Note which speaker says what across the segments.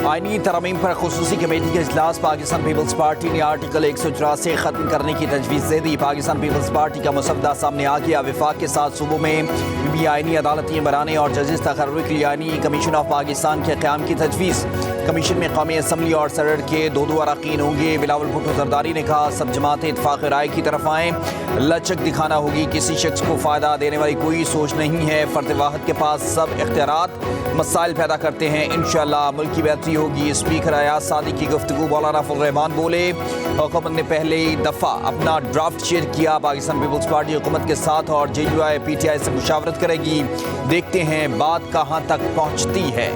Speaker 1: آئینی ترامیم پر خصوصی کمیٹی کا اجلاس پاکستان پیپلز پارٹی نے آرٹیکل 184 ختم کرنے کی تجویز دے دی۔ پاکستان پیپلز پارٹی کا مسودہ سامنے آ گیا۔ وفاق کے ساتھ صوبوں میں بھی آئینی عدالتیں بنانے اور ججز تقرر کے لیے آئینی کمیشن آف پاکستان کے قیام کی تجویز۔ کمیشن میں قومی اسمبلی اور سینیٹ کے دو اراکین ہوں گے۔ بلاول بھٹو زرداری نے کہا سب جماعتیں اتفاق رائے کی طرف آئیں، لچک دکھانا ہوگی، کسی شخص کو فائدہ دینے والی کوئی سوچ نہیں ہے، فرد واحد کے پاس سب اختیارات مسائل پیدا کرتے ہیں، انشاءاللہ ملک کی بہتری ہوگی۔ اسپیکر ایاز صادق کی گفتگو مولانا فضل الرحمان بولے۔ حکومت نے پہلی دفعہ اپنا ڈرافٹ شیئر کیا۔ پاکستان پیپلز پارٹی حکومت کے ساتھ اور جے یو آئی پی ٹی آئی سے مشاورت کرے گی، دیکھتے ہیں بات کہاں تک پہنچتی ہے۔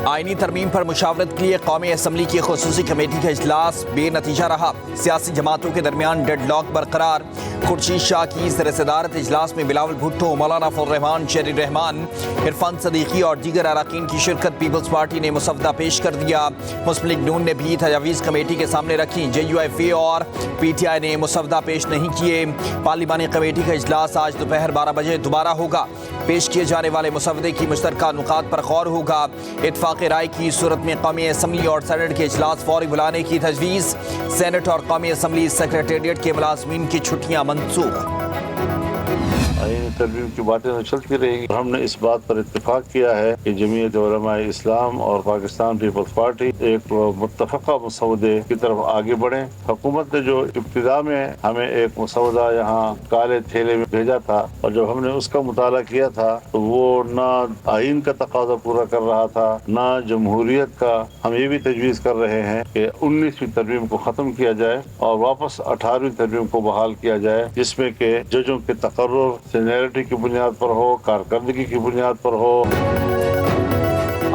Speaker 1: آئینی ترمیم پر مشاورت کے لیے قومی اسمبلی کی خصوصی کمیٹی کا اجلاس بے نتیجہ رہا۔ سیاسی جماعتوں کے درمیان ڈیڈ لاک برقرار۔ خورشید شاہ کی زیر صدارت اجلاس میں بلاول بھٹو، مولانا فضل الرحمان، شیر الرحمان، عرفان صدیقی اور دیگر اراکین کی شرکت۔ پیپلز پارٹی نے مسودہ پیش کر دیا۔ مسلم لیگ نون نے بھی تجاویز کمیٹی کے سامنے رکھی۔ جے یو آئی پی اور پی ٹی آئی نے مسودہ پیش نہیں کیے۔ پارلیمانی کمیٹی کا اجلاس آج دوپہر 12 بجے دوبارہ ہوگا۔ پیش کیے جانے والے مسودے کی مشترکہ نکات پر غور ہوگا۔ اتفاق رائے کی صورت میں قومی اسمبلی اور سینیٹ کے اجلاس فوری بلانے کی تجویز۔ سینیٹ اور قومی اسمبلی سیکریٹریٹ کے ملازمین کی چھٹیاں منسوخ۔
Speaker 2: آئینی ترمیم کی باتیں تو چلتی رہے گی۔ ہم نے اس بات پر اتفاق کیا ہے کہ جمعیت علماء اسلام اور پاکستان پیپلز پارٹی ایک متفقہ مسودے کی طرف آگے بڑھیں۔ حکومت نے جو ابتدا میں ہمیں ایک مسودہ یہاں کالے تھیلے میں بھیجا تھا اور جب ہم نے اس کا مطالعہ کیا تھا تو وہ نہ آئین کا تقاضا پورا کر رہا تھا نہ جمہوریت کا۔ ہم یہ بھی تجویز کر رہے ہیں کہ 19ویں ترمیم کو ختم کیا جائے اور واپس 18ویں ترمیم کو بحال کیا جائے، جس میں کہ ججوں کے تقرر سینیرٹی کی بنیاد پر ہو، کارکردگی کی بنیاد پر ہو۔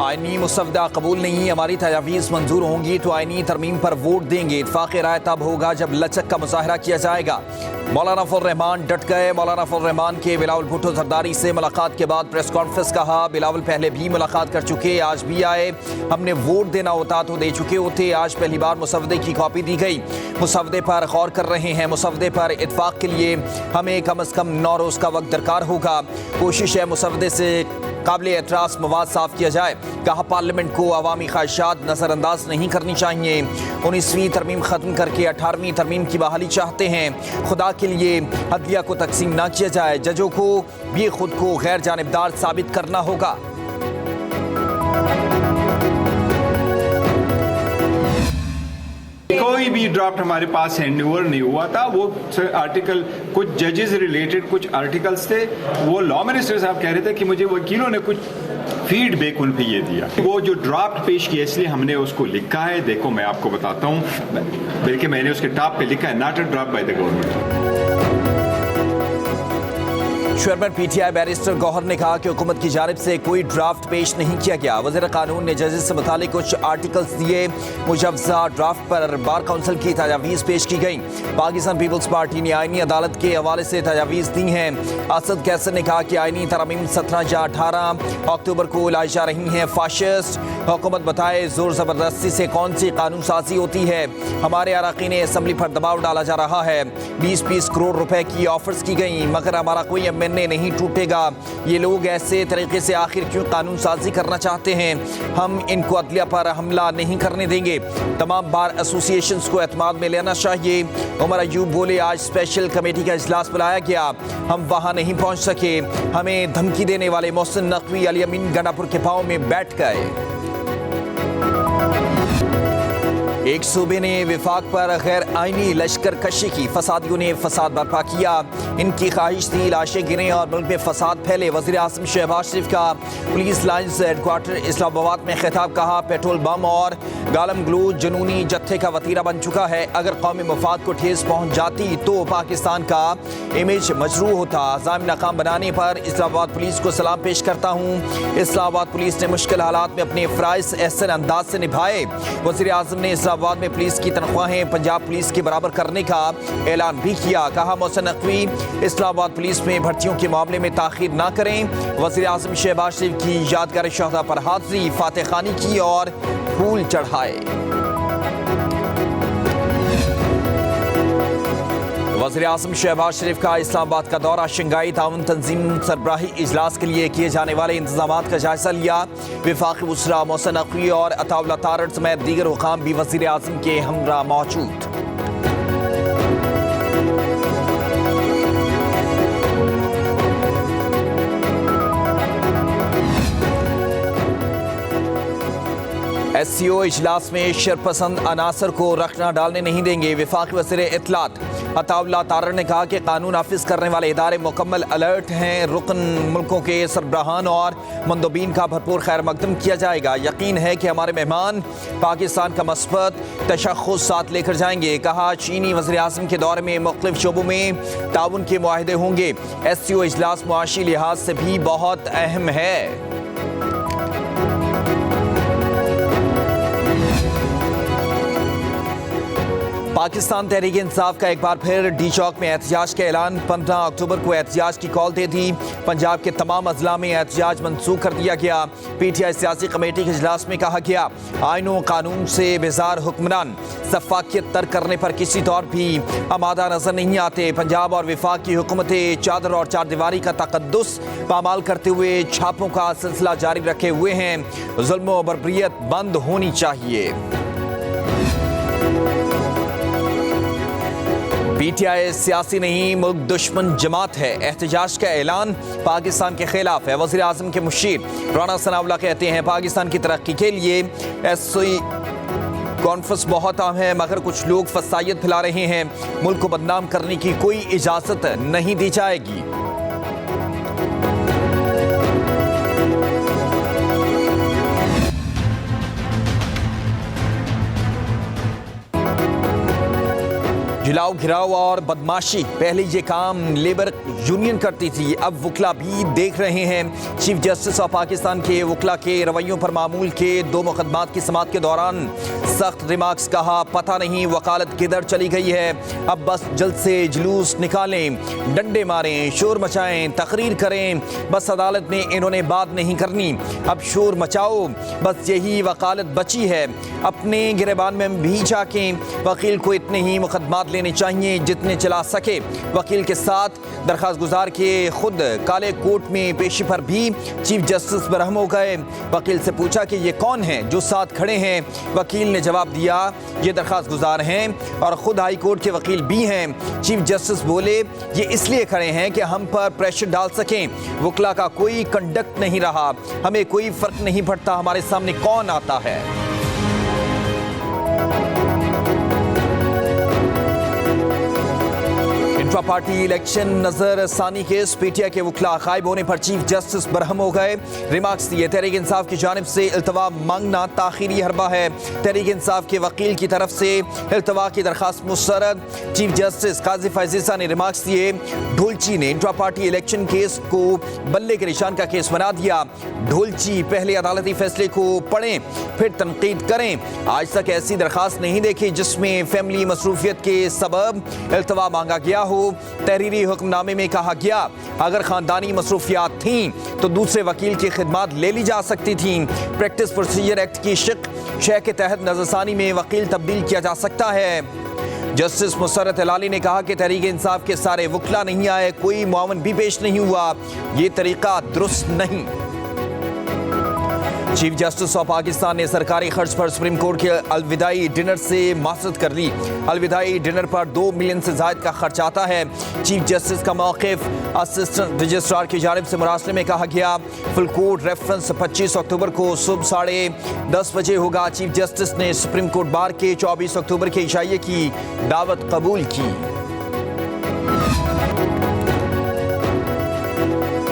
Speaker 1: آئینی مسودہ قبول نہیں، ہماری تجاویز منظور ہوں گی تو آئینی ترمیم پر ووٹ دیں گے۔ اتفاق رائے تب ہوگا جب لچک کا مظاہرہ کیا جائے گا۔ مولانا فضل الرحمان ڈٹ گئے۔ مولانا فضل الرحمان کے بلاول بھٹو زرداری سے ملاقات کے بعد پریس کانفرنس کہا بلاول پہلے بھی ملاقات کر چکے، آج بھی آئے، ہم نے ووٹ دینا ہوتا تو دے چکے ہوتے، آج پہلی بار مسودے کی کاپی دی گئی، مسودے پر غور کر رہے ہیں، مسودے پر اتفاق کے لیے ہمیں کم از کم 9 روز کا وقت درکار ہوگا، کوشش ہے مسودے سے قابل اعتراض مواد صاف کیا جائے۔ کہا پارلیمنٹ کو عوامی خواہشات نظر انداز نہیں کرنی چاہیے۔ 19ویں ترمیم ختم کر کے 18ویں ترمیم کی بحالی چاہتے ہیں۔ خدا کے لیے عدلیہ کو تقسیم نہ کیا جائے، ججوں کو بھی خود کو غیر جانبدار ثابت کرنا ہوگا۔
Speaker 3: کوئی بھی ڈرافٹ ہمارے پاس ہینڈ اوور نہیں ہوا تھا۔ وہ آرٹیکل کچھ ججز ریلیٹڈ کچھ آرٹیکلز تھے، وہ لا منسٹر صاحب کہہ رہے تھے کہ مجھے وکیلوں نے کچھ فیڈ بیک ان پہ یہ دیا۔ وہ جو ڈرافٹ پیش کیا اس لیے ہم نے اس کو لکھا ہے، دیکھو میں آپ کو بتاتا ہوں، بلکہ میں نے اس کے ٹاپ پہ لکھا ہے not a draft by the government.
Speaker 1: Chairman P T I barrister Gohar نے کہا کہ حکومت کی جانب سے کوئی ڈرافٹ پیش نہیں کیا گیا۔ وزیر قانون نے ججز سے متعلق کچھ آرٹیکلز دیے، مجوزہ ڈرافٹ پر بار کونسل کی تجاویز پیش کی گئی۔ پاکستان پیپلز پارٹی نے آئینی عدالت کے حوالے سے تجاویز دی ہیں۔ اسد قیصر نے کہا کہ آئینی ترامیم 17 یا 18 اکتوبر کو لائی جا رہی ہیں، فاشسٹ حکومت بتائے زور زبردستی سے کون سی قانون سازی ہوتی ہے، ہمارے اراکین اسمبلی پر دباؤ ڈالا جا رہا ہے، 20 کروڑ روپے کی آفرز کی گئیں مگر ہمارا کوئی نہیں ٹوٹے گا۔ یہ لوگ ایسے طریقے سے آخر کیوں قانون سازی کرنا چاہتے ہیں؟ ہم ان کو عدلیہ پر حملہ نہیں کرنے دیں گے۔ تمام بار ایسوسی ایشنز کو اعتماد میں لینا چاہیے۔ عمر ایوب بولے آج اسپیشل کمیٹی کا اجلاس بلایا گیا، ہم وہاں نہیں پہنچ سکے، ہمیں دھمکی دینے والے محسن نقوی علی امین گنڈاپور کے پاؤں میں بیٹھ گئے۔ ایک صوبے نے وفاق پر غیر آئینی لشکر کشی کی، فسادیوں نے فساد برپا کیا، ان کی خواہش تھی لاشیں گریں اور ملک میں فساد پھیلے۔ وزیر اعظم شہباز شریف کا پولیس لائنز ہیڈ کوارٹر اسلام آباد میں خطاب، کہا پیٹرول بم اور گالم گلوچ جنونی جتھے کا وتیرہ بن چکا ہے، اگر قومی مفاد کو ٹھیس پہنچ جاتی تو پاکستان کا امیج مجروح ہوتا۔ عزائم ناکام بنانے پر اسلام آباد پولیس کو سلام پیش کرتا ہوں۔ اسلام آباد پولیس نے مشکل حالات میں اپنے فرائض احسن انداز سے نبھائے۔ وزیر اعظم نے اسلام آباد میں پولیس کی تنخواہیں پنجاب پولیس کے برابر کرنے کا اعلان بھی کیا، کہا محسن نقوی اسلام آباد پولیس میں بھرتیوں کے معاملے میں تاخیر نہ کریں۔ وزیر اعظم شہباز شریف کی یادگار شہداء پر حاضری، فاتح خوانی کی اور پھول چڑھائے۔ वज़ीर आज़म शहबाज शरीफ का इस्लामाबाद का दौरा, शंघाई ताउन तंजीम सरबराही इजलास के लिए किए जाने वाले इंतजामात का जायजा लिया। वफाकी वज़रा मोहसिन नकवी और अताउल्लाह तारड़ समेत दीगर हुकाम भी वज़ीर आज़म के हमरा मौजूद। SCO इजलास में शरपसंद अनासर को रखना डालने नहीं देंगे। वफाकी वज़ीर इत्तलात अताउल्लाह तारड़ ने कहा कि कानून नाफिज करने वाले इदारे मुकम्मल अलर्ट हैं। रुकन मुल्कों के सरबराहान और मंदोबीन का भरपूर खैर मकदम किया जाएगा। यकीन है कि हमारे मेहमान पाकिस्तान का मस्बत तशख़्ख़ुस साथ लेकर जाएंगे। कहा चीनी वज़ीर आज़म के दौरे में मुख्तलिफ शोबों में ताउन के मुआहदे होंगे। SCO इजलास मुआशी लिहाज से भी बहुत अहम है। पाकिस्तान तहरीक इंसाफ का एक बार फिर डी चौक में एहतजाज का ऐलान। 15 अक्टूबर को एहतजाज की कॉल दे दी। पंजाब के तमाम अजला में एहतजाज मनसूख कर दिया गया। PTI सियासी कमेटी के इजलास में कहा गया आईन कानून से बेजार हुक्मरान सफाकियत तर्क करने पर किसी तौर भी आमादा नजर नहीं आते। पंजाब और वफाक की हुकूमतें चादर और चारदीवारी का तकद्दुस पामाल करते हुए छापों का सिलसिला जारी रखे हुए हैं। जुल्म और बर्बरियत बंद होनी चाहिए। PTI सियासी नहीं मुल्क दुश्मन जमात है। एहतजाज का ऐलान पाकिस्तान के खिलाफ है। वज़ीर आज़म के मुशीर राना सनाउल्लाह कहते हैं पाकिस्तान की तरक्की के लिए SCO कॉन्फ्रेंस बहुत अहम है, मगर कुछ लोग फसादियत फैला रहे हैं। मुल्क को बदनाम करने की कोई इजाज़त नहीं दी जाएगी। जलाओ घिराव और बदमाशी, पहले ये काम लेबर यूनियन करती थी, अब वकला भी देख रहे हैं। चीफ जस्टिस ऑफ पाकिस्तान के वकला के रवैयों पर मामूल के 2 मुकदमात की समाअत के दौरान सख्त रिमार्क्स। कहा पता नहीं वकालत किधर चली गई है, अब बस जल्द से जुलूस निकालें, डंडे मारें, शोर मचाएं, तकरीर करें, बस अदालत में इन्होंने बात नहीं करनी, अब शोर मचाओ, बस यही वकालत बची है। अपने गिरेबान में भी झांकें। वकील को इतने ही मुकदमात लेने चाहिए जितने चला सके। वकील के साथ दरख्वास्त गुजार के खुद काले कोट में पेशी पर भी चीफ जस्टिस बरहम हो गए। वकील से पूछा कि ये कौन हैं जो साथ खड़े हैं। वकील ने जवाब दिया ये दरख्वास्त गुजार हैं और खुद हाई कोर्ट के वकील भी हैं। चीफ जस्टिस बोले ये इसलिए खड़े हैं कि हम पर प्रेशर डाल सकें। वकला का कोई कंडक्ट नहीं रहा, हमें कोई फर्क नहीं पड़ता हमारे सामने कौन आता है। इंट्रा पार्टी इलेक्शन नजर सानी केस, PTI के वकला गायब होने पर चीफ जस्टिस बरहम हो गए। रिमार्क्स दिए तहरीक इंसाफ की जानिब से इल्तवा मांगना ताखीरी हरबा है। तहरीक इंसाफ के वकील की तरफ से इल्तवा की दरख्वास्त मुस्तरद। चीफ जस्टिस काजी फैज़िसा ने रिमार्क्स दिए ढोलची ने इंट्रा पार्टी इलेक्शन केस को बल्ले के निशान का केस बना दिया। ढोलची पहले अदालती फैसले को पढ़ें फिर तनकीद करें। आज तक ऐसी दरख्वास्त नहीं देखी जिसमें फैमिली मसरूफियत के सबब इल्तवा मांगा गया हो। तहरीरी हुक्मनामे में कहा गया अगर खानदानी मसरूफियात थीं तो दूसरे वकील की खिदमात ले ली जा सकती थीं। प्रैक्टिस प्रोसीजर एक्ट की शिक 6 के तहत नजरसानी में वकील तब्दील किया जा सकता है। जस्टिस मुसर्रत हिलाली ने कहा कि तहरीक इंसाफ के सारे वकला नहीं आए, कोई मुआवन भी पेश नहीं हुआ, ये तरीका दुरुस्त नहीं। चीफ जस्टिस ऑफ पाकिस्तान ने सरकारी खर्च पर सुप्रीम कोर्ट के अलविदाई डिनर से मासरत कर ली। अलविदाई डिनर पर 2 मिलियन से ज़ायद का खर्च आता है। चीफ जस्टिस का मौक़िफ़ असिस्टेंट रजिस्ट्रार की जानिब से मुरासले में कहा गया फुल कोर्ट रेफरेंस 25 अक्टूबर को सुबह 10:30 बजे होगा। चीफ जस्टिस ने सुप्रीम कोर्ट बार के 24 अक्टूबर के इशाइये की दावत कबूल की।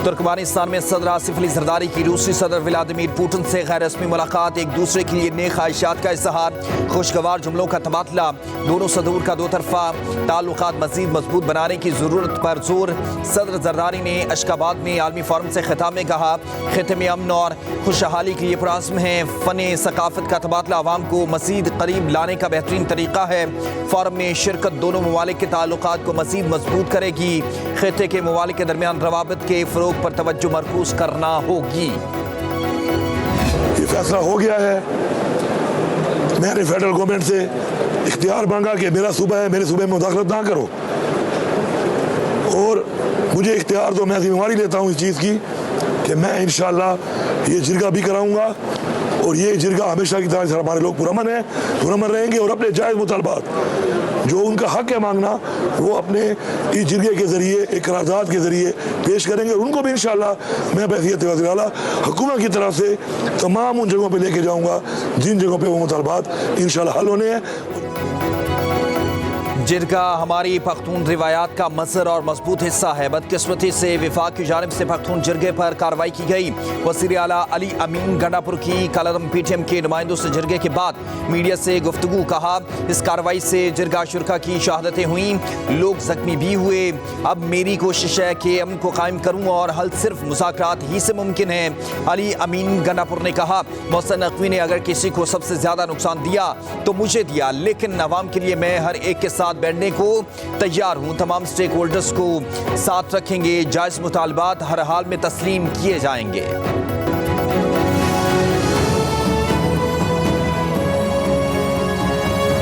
Speaker 1: तुर्कमेनिस्तान में सदर आसिफ अली जरदारी की रूसी सदर व्लादिमीर पुतिन से गैर रस्मी मुलाकात, एक दूसरे के लिए नेक ख्वाहिशात का इज़हार, खुशगवार जुमलों का तबादला। दोनों सदूर का 2 तरफ़ा ताल्लुकात मज़ीद मजबूत बनाने की ज़रूरत पर जोर। सदर जरदारी ने अशकाबाद में आलमी फोरम से खिताब में कहा खिते में अमन और खुशहाली के लिए पुरअज़्म है। फ़न सकाफ़त का तबादला आवाम को मज़ीद करीब लाने का बेहतरीन तरीका है। फोरम में शिरकत दोनों ममालिक के ताल्लुकात को मज़ीद मजबूत करेगी। खिते के ममालिक के दरमियान रवाबित के फ़रोग़ पर तवज्जो मरकूज करना होगी।
Speaker 4: ये फैसला हो गया है। मैंने फेडरल गवर्नमेंट से इख्तियार मांगा कि मेरा सूबा है, मेरे सूबे में मुदाखलत ना करो। मुझे इख्तियार दो, मैं जिम्मेवारी लेता हूँ इस चीज़ की कि मैं इंशाअल्लाह ये जिरगा भी कराऊँगा और ये जिरगा हमेशा की तरह हमारे लोग पुरअमन हैं, पुरअमन रहेंगे और अपने जायज़ मुतालबात जो उनका हक है मांगना वो अपने इस जिरगे के ज़रिए, एक करारदाद के ज़रिए पेश करेंगे और उनको भी इंशाअल्लाह मैं बहैसियत वज़ीर आला हुकूमत की तरफ से तमाम उन जगहों पे लेके जाऊँगा जिन जगहों पे वो मुतालबात इंशाअल्लाह हल होने हैं।
Speaker 1: जिरगा हमारी पख्तून रिवायात का मज़हर और मजबूत हिस्सा है। बदकिस्मती से विफाक की जानिब से पख्तून जिरगे पर कार्रवाई की गई। वज़ीर आला अली अमीन गंडापुर की कलरम PTM के नुमाइंदों से जिरगे के बाद मीडिया से गुफ्तगू कहा, इस कार्रवाई से जिरगा शुरका की शहादतें हुई, लोग जख्मी भी हुए। अब मेरी कोशिश है कि अमन को कायम करूँ और हल सिर्फ मुज़ाकरात ही से मुमकिन है। अली अमीन गंडापुर ने कहा, मोहसिन नकवी ने अगर किसी को सबसे ज़्यादा नुकसान दिया तो मुझे दिया, लेकिन अवाम के लिए मैं हर एक के साथ बैठने को तैयार हूं। तमाम स्टेक होल्डर्स को साथ रखेंगे, जायज़ मुतालबात हर हाल में तस्लीम किए जाएंगे।